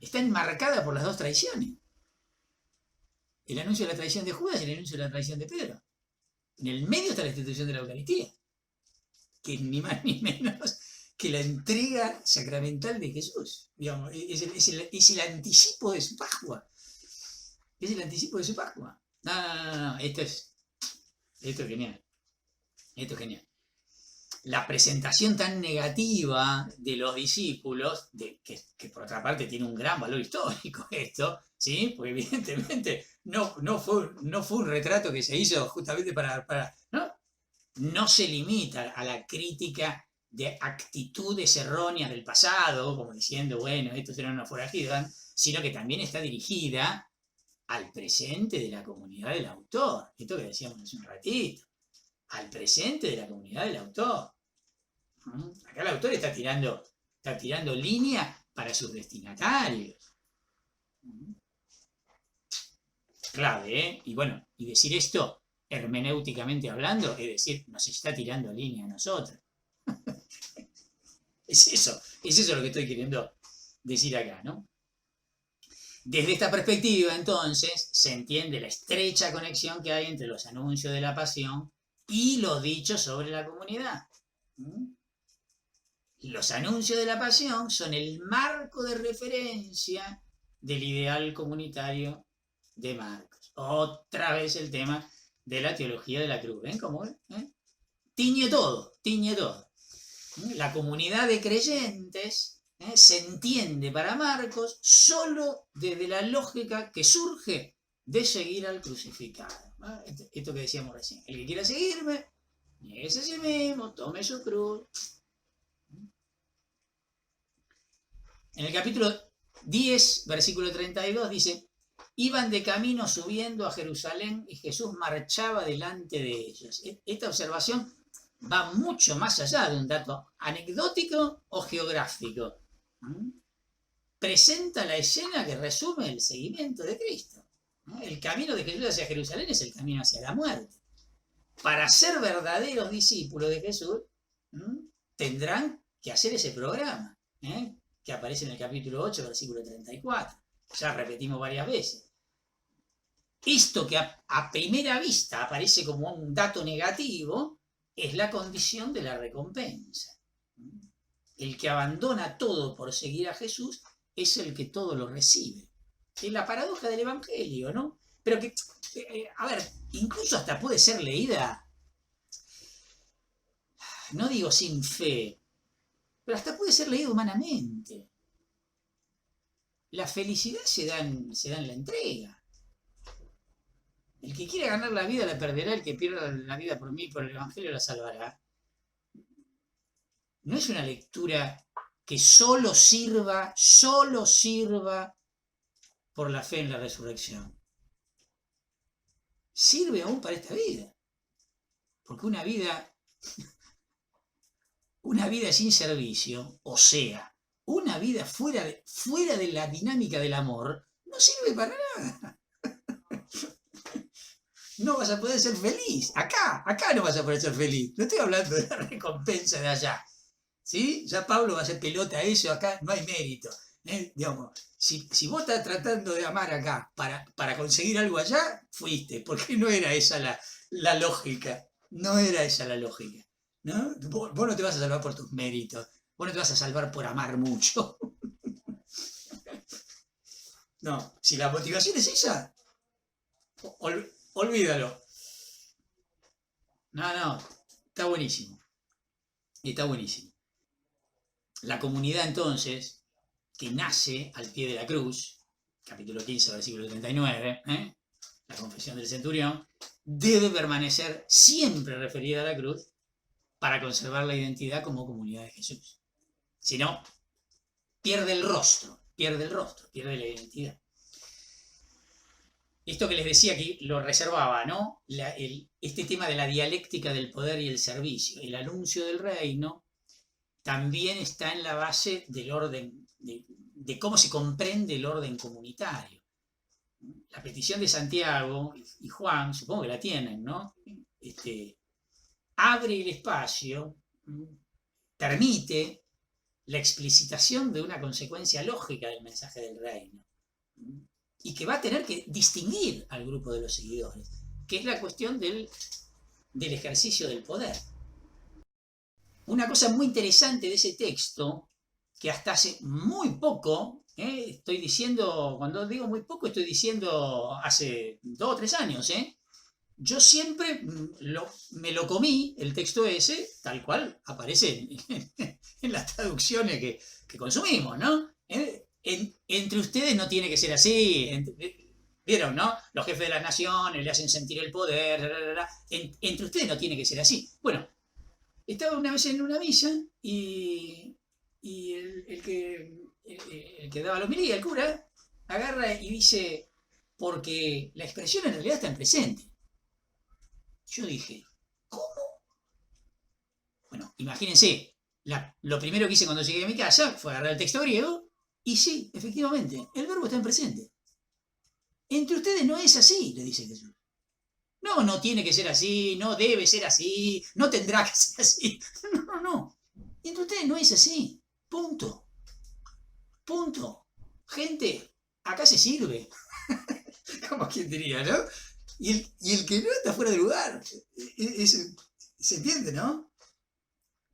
está enmarcada por las dos traiciones. El anuncio de la traición de Judas y el anuncio de la traición de Pedro. En el medio está la institución de la Eucaristía, que es ni más ni menos que la entrega sacramental de Jesús. Digamos, es el anticipo de su Pascua. Es el anticipo de su Pascua. No. Esto es genial. Esto es genial. La presentación tan negativa de los discípulos, que por otra parte tiene un gran valor histórico esto, ¿sí? Porque evidentemente no fue un retrato que se hizo justamente para no se limita a la crítica de actitudes erróneas del pasado, como diciendo, bueno, estos eran unos forajidos, sino que también está dirigida al presente de la comunidad del autor. Esto que decíamos hace un ratito. Al presente de la comunidad del autor. Acá el autor está tirando línea para sus destinatarios. Clave, ¿eh? Y bueno, y decir esto hermenéuticamente hablando, es decir, nos está tirando línea a nosotros. Es eso lo que estoy queriendo decir acá, ¿no? Desde esta perspectiva, entonces, se entiende la estrecha conexión que hay entre los anuncios de la pasión y los dichos sobre la comunidad. Los anuncios de la pasión son el marco de referencia del ideal comunitario de Marcos. Otra vez el tema de la teología de la cruz. ¿Ven cómo? Tiñe todo, tiñe todo. La comunidad de creyentes se entiende para Marcos solo desde la lógica que surge de seguir al crucificado. Esto que decíamos recién. El que quiera seguirme, nieguese a sí mismo, tome su cruz. En el capítulo 10, versículo 32, dice: iban de camino subiendo a Jerusalén y Jesús marchaba delante de ellos. Esta observación va mucho más allá de un dato anecdótico o geográfico. Presenta la escena que resume el seguimiento de Cristo. El camino de Jesús hacia Jerusalén es el camino hacia la muerte. Para ser verdaderos discípulos de Jesús, tendrán que hacer ese programa, que aparece en el capítulo 8, versículo 34. Ya repetimos varias veces. Esto que a primera vista aparece como un dato negativo es la condición de la recompensa. El que abandona todo por seguir a Jesús es el que todo lo recibe. Es la paradoja del Evangelio, ¿no? Pero que, a ver, incluso hasta puede ser leída, no digo sin fe, pero hasta puede ser leída humanamente. La felicidad se da en la entrega. El que quiere ganar la vida la perderá, el que pierda la vida por mí, por el Evangelio, la salvará. No es una lectura que solo sirva por la fe en la resurrección. Sirve aún para esta vida. Porque una vida sin servicio, o sea, una vida fuera de la dinámica del amor, no sirve para nada. No vas a poder ser feliz. Acá no vas a poder ser feliz. No estoy hablando de la recompensa de allá. ¿Sí? Ya Pablo va a hacer pelota a eso, acá no hay mérito. Digamos, si vos estás tratando de amar acá para conseguir algo allá, fuiste, porque no era esa la lógica. No era esa la lógica. ¿No? Vos no te vas a salvar por tus méritos. Vos no te vas a salvar por amar mucho. No, si la motivación es esa, olvídalo. No, está buenísimo. Está buenísimo. La comunidad entonces, que nace al pie de la cruz, capítulo 15, versículo 39, la confesión del centurión, debe permanecer siempre referida a la cruz para conservar la identidad como comunidad de Jesús. Si no, pierde el rostro, pierde la identidad. Esto que les decía que lo reservaba, ¿no? Este tema de la dialéctica del poder y el servicio, el anuncio del reino, también está en la base del orden, de cómo se comprende el orden comunitario. La petición de Santiago y Juan, supongo que la tienen, ¿no? Abre el espacio, permite la explicitación de una consecuencia lógica del mensaje del reino, y que va a tener que distinguir al grupo de los seguidores, que es la cuestión del ejercicio del poder. Una cosa muy interesante de ese texto, que hasta hace muy poco, estoy diciendo, cuando digo muy poco, estoy diciendo hace 2 o 3 años, yo siempre me lo comí, el texto ese, tal cual aparece en las traducciones que consumimos, ¿no? Entre ustedes no tiene que ser así, ¿vieron, no? Los jefes de las naciones le hacen sentir el poder, entre ustedes no tiene que ser así. Bueno, estaba una vez en una misa y el que daba la homilía, el cura, agarra y dice: porque la expresión en realidad está en presente. Yo dije, ¿cómo? Bueno, imagínense, lo primero que hice cuando llegué a mi casa fue agarrar el texto griego y sí, efectivamente, el verbo está en presente. Entre ustedes no es así, le dice Jesús. No, no tiene que ser así, no debe ser así, no tendrá que ser así. No. Entre ustedes no es así. Punto. Punto. Gente, acá se sirve. Como quien diría, ¿no? Y el que no está fuera de lugar. ¿Se entiende, no?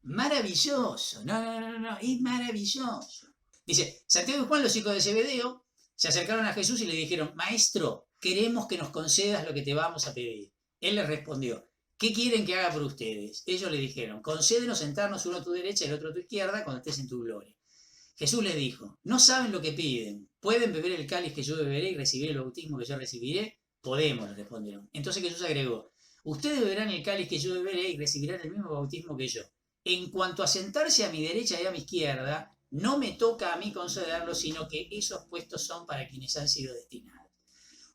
Maravilloso. No. Es maravilloso. Dice, Santiago y Juan, los hijos de Zebedeo, se acercaron a Jesús y le dijeron, Maestro, queremos que nos concedas lo que te vamos a pedir. Él les respondió, ¿qué quieren que haga por ustedes? Ellos le dijeron, concédenos sentarnos uno a tu derecha y el otro a tu izquierda cuando estés en tu gloria. Jesús les dijo, no saben lo que piden. ¿Pueden beber el cáliz que yo beberé y recibir el bautismo que yo recibiré? Podemos, les respondieron. Entonces Jesús agregó, ustedes beberán el cáliz que yo beberé y recibirán el mismo bautismo que yo. En cuanto a sentarse a mi derecha y a mi izquierda, no me toca a mí concederlo, sino que esos puestos son para quienes han sido destinados.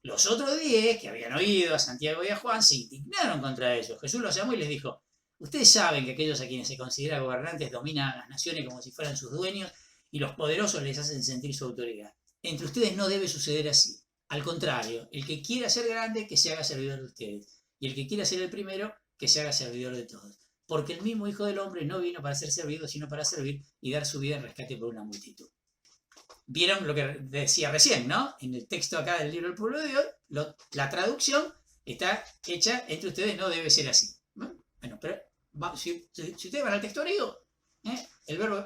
Los otros 10 que habían oído a Santiago y a Juan se indignaron contra ellos. Jesús los llamó y les dijo, ustedes saben que aquellos a quienes se considera gobernantes dominan a las naciones como si fueran sus dueños y los poderosos les hacen sentir su autoridad. Entre ustedes no debe suceder así. Al contrario, el que quiera ser grande, que se haga servidor de ustedes. Y el que quiera ser el primero, que se haga servidor de todos. Porque el mismo Hijo del Hombre no vino para ser servido, sino para servir y dar su vida en rescate por una multitud. Vieron lo que decía recién, ¿no? En el texto acá del libro del pueblo de Dios, la traducción está hecha entre ustedes, no debe ser así. Bueno, pero si ustedes van al texto griego, el verbo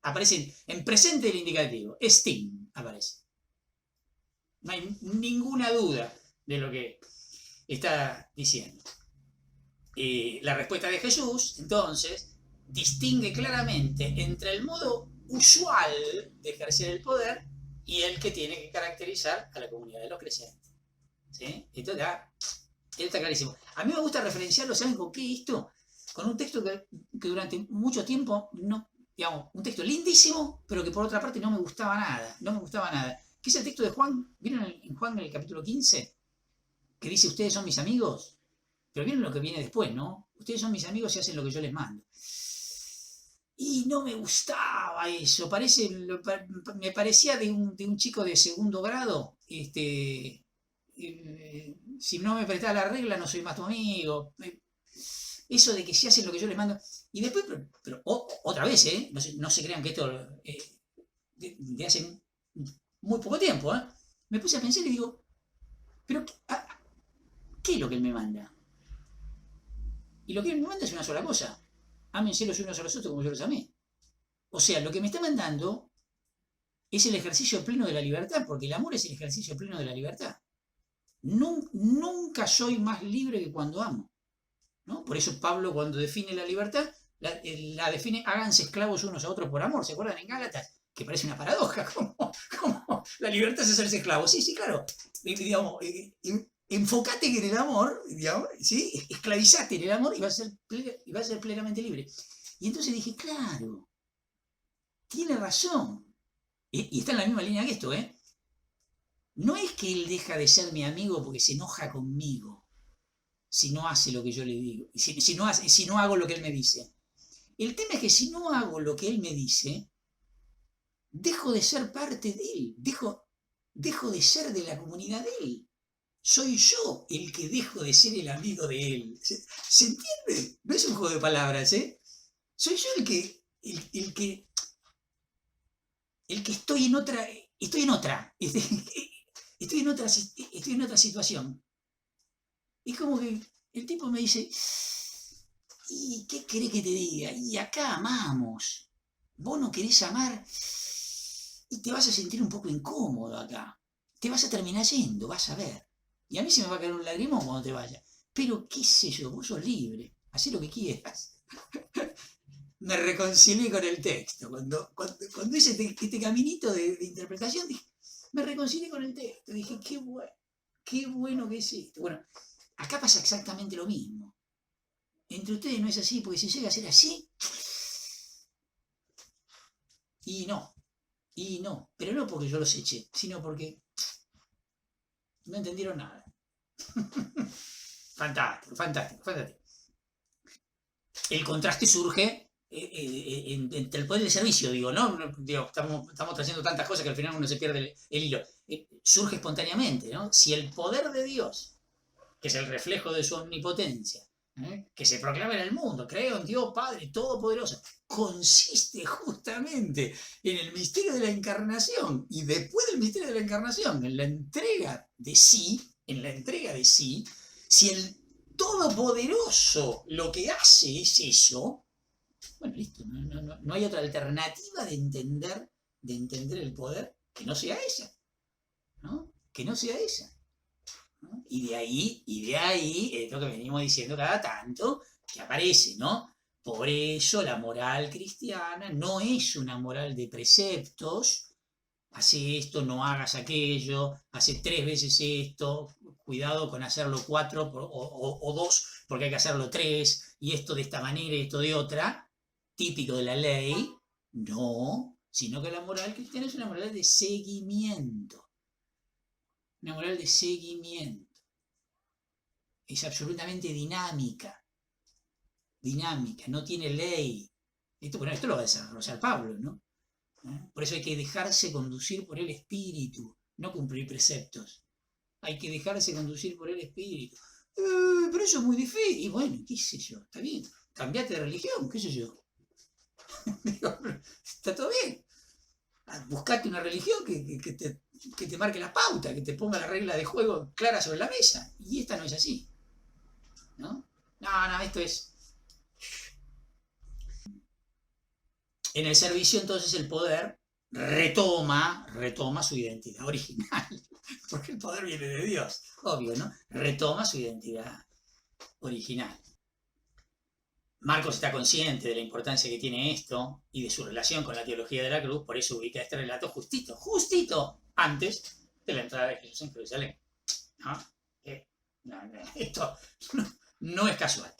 aparece en presente del indicativo, estin aparece. No hay ninguna duda de lo que está diciendo. La respuesta de Jesús, entonces, distingue claramente entre el modo usual de ejercer el poder y el que tiene que caracterizar a la comunidad de los creyentes. ¿Sí? Esto está clarísimo. A mí me gusta referenciarlo, ¿saben con qué esto? Con un texto que durante mucho tiempo, no, digamos, un texto lindísimo, pero que por otra parte no me gustaba nada. Que es el texto de Juan, ¿vieron en Juan en el capítulo 15? Que dice, ustedes son mis amigos. Pero miren lo que viene después, ¿no? Ustedes son mis amigos y hacen lo que yo les mando. Y no me gustaba eso. Me parecía de un chico de segundo grado. Si no me prestás la regla, no soy más tu amigo. Eso de que si hacen lo que yo les mando. Y después, pero otra vez, no se crean que esto de hace muy poco tiempo, me puse a pensar y digo, pero ¿qué es lo que él me manda? Y lo que él me manda es una sola cosa. Ámense los unos a los otros como yo los amé. O sea, lo que me está mandando es el ejercicio pleno de la libertad, porque el amor es el ejercicio pleno de la libertad. Nunca soy más libre que cuando amo, ¿no? Por eso Pablo, cuando define la libertad, la define, háganse esclavos unos a otros por amor. ¿Se acuerdan en Gálatas? Que parece una paradoja, como la libertad es hacerse esclavo. Sí, claro. Digamos, enfócate en el amor, digamos, ¿sí? Esclavizate en el amor y vas a ser plenamente libre. Y entonces dije, claro, tiene razón. Y está en la misma línea que esto, ¿eh? No es que él deja de ser mi amigo porque se enoja conmigo si no hace lo que yo le digo, si no hago lo que él me dice. El tema es que si no hago lo que él me dice, dejo de ser parte de él, dejo de ser de la comunidad de él. Soy yo el que dejo de ser el amigo de él. ¿Se entiende? No es un juego de palabras, ¿eh? Soy yo el que estoy en otra situación. Es como que el tipo me dice, ¿y qué querés que te diga? Y acá amamos. Vos no querés amar y te vas a sentir un poco incómodo acá. Te vas a terminar yendo, vas a ver. Y a mí se me va a caer un lagrimón cuando te vayas. Pero qué sé yo, vos sos libre. Hacé lo que quieras. Me reconcilié con el texto. Cuando hice este caminito de interpretación, me reconcilié con el texto. Dije, qué bueno que es esto. Bueno, acá pasa exactamente lo mismo. Entre ustedes no es así, porque si llega a ser así, y no, pero no porque yo los eché, sino porque No entendieron nada. Fantástico, fantástico, fantástico. El contraste surge entre el poder y el servicio, digo, ¿no? Digo, estamos trayendo tantas cosas que al final uno se pierde el hilo. Surge espontáneamente, ¿no? Si el poder de Dios, que es el reflejo de su omnipotencia, que se proclama en el mundo, creo en Dios Padre Todopoderoso, consiste justamente en el misterio de la encarnación, y después del misterio de la encarnación, en la entrega de sí, si el Todopoderoso lo que hace es eso, bueno, listo, no hay otra alternativa de entender el poder que no sea esa, ¿no? Que no sea esa. ¿No? Y de ahí es lo que venimos diciendo cada tanto, que aparece, ¿no? Por eso la moral cristiana no es una moral de preceptos, hace esto, no hagas aquello, hace 3 veces esto, cuidado con hacerlo 4 o 2, porque hay que hacerlo 3, y esto de esta manera y esto de otra, típico de la ley, no, sino que la moral cristiana es una moral de seguimiento. Una moral de seguimiento. Es absolutamente dinámica, no tiene ley. Esto lo va a desarrollar Pablo, ¿no? Por eso hay que dejarse conducir por el Espíritu, no cumplir preceptos. Hay que dejarse conducir por el Espíritu. Pero eso es muy difícil. Y bueno, qué sé yo, está bien. Cambiate de religión, qué sé yo. Está todo bien. Buscate una religión que te marque la pauta, que te ponga la regla de juego clara sobre la mesa. Y esta no es así. ¿No? No, esto es... En el servicio, entonces, el poder retoma su identidad original, porque el poder viene de Dios, obvio, ¿no? Retoma su identidad original. Marcos está consciente de la importancia que tiene esto y de su relación con la teología de la cruz, por eso ubica este relato justito antes de la entrada de Jesús en Jerusalén. Esto no es casual.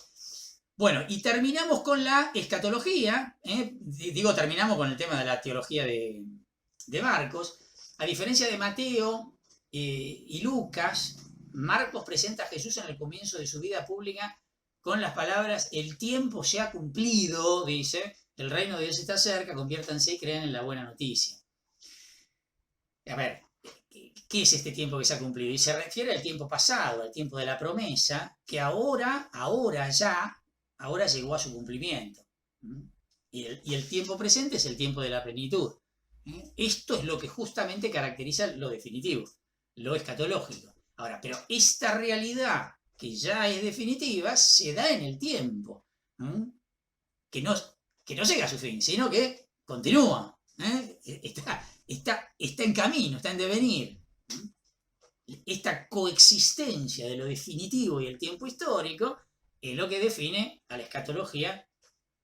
Bueno, y terminamos con la escatología, terminamos con el tema de la teología de Marcos. A diferencia de Mateo y Lucas, Marcos presenta a Jesús en el comienzo de su vida pública con las palabras: el tiempo se ha cumplido, dice, el reino de Dios está cerca, conviértanse y crean en la buena noticia. A ver, ¿qué es este tiempo que se ha cumplido? Y se refiere al tiempo pasado, al tiempo de la promesa, que ahora llegó a su cumplimiento. Y el tiempo presente es el tiempo de la plenitud. Esto es lo que justamente caracteriza lo definitivo, lo escatológico. Ahora, pero esta realidad que ya es definitiva se da en el tiempo, que no llega a su fin, sino que continúa, está en camino, está en devenir. Esta coexistencia de lo definitivo y el tiempo histórico es lo que define a la escatología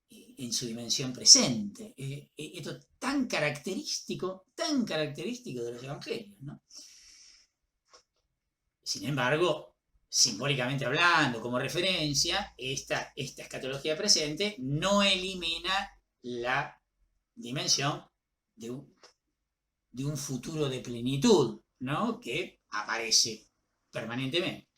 en su dimensión presente. Esto tan característico de los evangelios, ¿no? Sin embargo, simbólicamente hablando, como referencia, esta escatología presente no elimina la dimensión de un futuro de plenitud, ¿no? Que aparece permanentemente.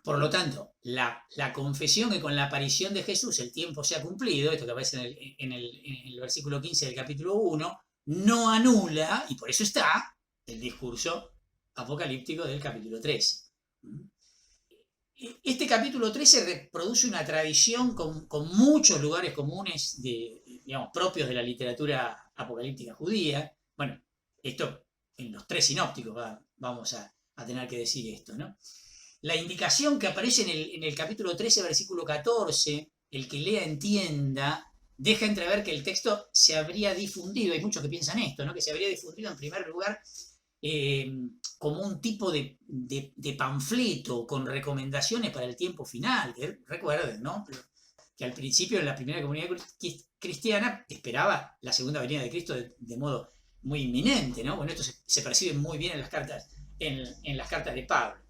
Por lo tanto, la confesión que con la aparición de Jesús el tiempo se ha cumplido, esto que aparece en el versículo 15 del capítulo 1, no anula, y por eso está, el discurso apocalíptico del capítulo 13. Este capítulo 13 reproduce una tradición con muchos lugares comunes propios de la literatura apocalíptica judía. Bueno, esto en los 3 sinópticos vamos a tener que decir esto, ¿no? La indicación que aparece en el capítulo 13, versículo 14, el que lea entienda, deja entrever que el texto se habría difundido, hay muchos que piensan esto, ¿no? Que se habría difundido en primer lugar como un tipo de panfleto con recomendaciones para el tiempo final, que recuerden, ¿no? Que al principio la primera comunidad cristiana esperaba la segunda venida de Cristo de modo muy inminente, ¿no? Bueno, esto se percibe muy bien en las cartas de Pablo.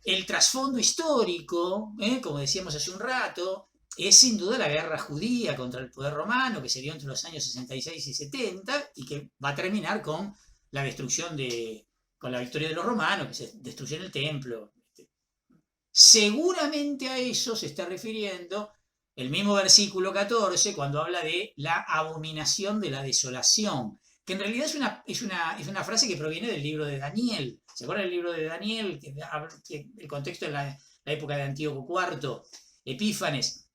El trasfondo histórico, como decíamos hace un rato, es sin duda la guerra judía contra el poder romano que se dio entre los años 66 y 70 y que va a terminar con la destrucción de con la victoria de los romanos, que se destruyeron el templo. Seguramente a eso se está refiriendo el mismo versículo 14 cuando habla de la abominación de la desolación, que en realidad es una frase que proviene del libro de Daniel. ¿Se acuerdan del libro de Daniel? Que el contexto de la época de Antíoco IV, Epífanes,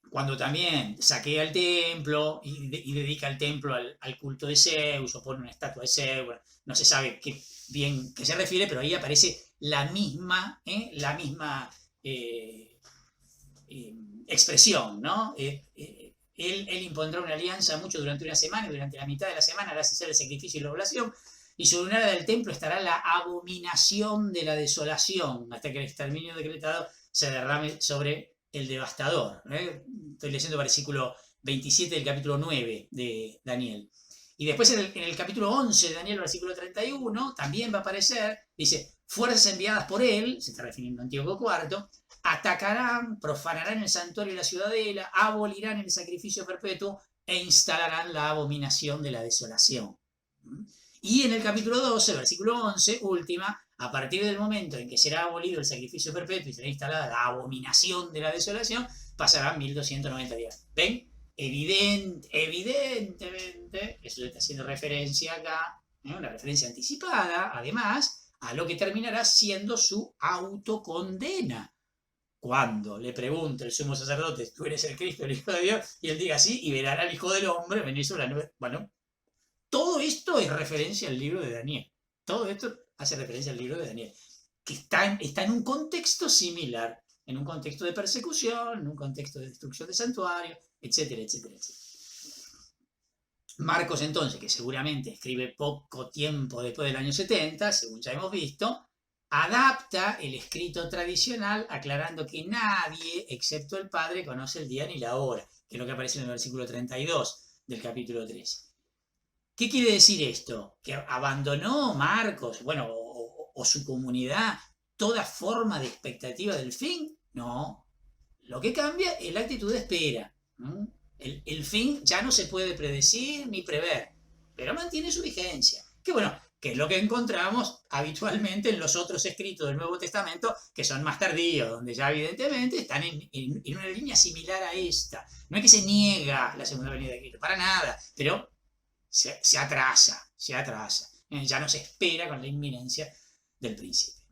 cuando también saquea el templo y dedica el templo al culto de Zeus, o pone una estatua de Zeus, bueno, no se sabe bien qué se refiere, pero ahí aparece la misma expresión, ¿no? Él impondrá una alianza mucho durante una semana, y durante la mitad de la semana hará cesar el sacrificio y la oblación, y sobre un área del templo estará la abominación de la desolación, hasta que el exterminio decretado se derrame sobre el devastador. Estoy leyendo el versículo 27 del capítulo 9 de Daniel. Y después en el capítulo 11 de Daniel, versículo 31, también va a aparecer, dice, fuerzas enviadas por él, se está refiriendo a Antíoco IV, atacarán, profanarán el santuario y la ciudadela, abolirán el sacrificio perpetuo e instalarán la abominación de la desolación. Y en el capítulo 12, versículo 11, última, a partir del momento en que será abolido el sacrificio perpetuo y será instalada la abominación de la desolación, pasarán 1290 días. ¿Ven? Evidentemente, eso le está haciendo referencia acá, una referencia anticipada, además, a lo que terminará siendo su autocondena. Cuando le pregunte el sumo sacerdote, ¿tú eres el Cristo, el Hijo de Dios? Y él diga sí, y verán al Hijo del Hombre venir sobre la nube. Bueno, todo esto es referencia al libro de Daniel. Todo esto hace referencia al libro de Daniel, que está en un contexto similar, en un contexto de persecución, en un contexto de destrucción de santuarios, etcétera, etcétera, etcétera. Marcos, entonces, que seguramente escribe poco tiempo después del año 70, según ya hemos visto, adapta el escrito tradicional aclarando que nadie, excepto el Padre, conoce el día ni la hora, que es lo que aparece en el versículo 32 del capítulo 13. ¿Qué quiere decir esto? ¿Que abandonó Marcos, bueno, o su comunidad, toda forma de expectativa del fin? No. Lo que cambia es la actitud de espera. El fin ya no se puede predecir ni prever, pero mantiene su vigencia. Que bueno, que es lo que encontramos habitualmente en los otros escritos del Nuevo Testamento, que son más tardíos, donde ya evidentemente están en una línea similar a esta. No es que se niega la segunda venida de Cristo, para nada, pero se atrasa. Ya no se espera con la inminencia del principio.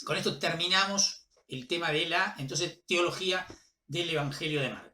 Con esto terminamos el tema de la, entonces, teología del Evangelio de Marcos.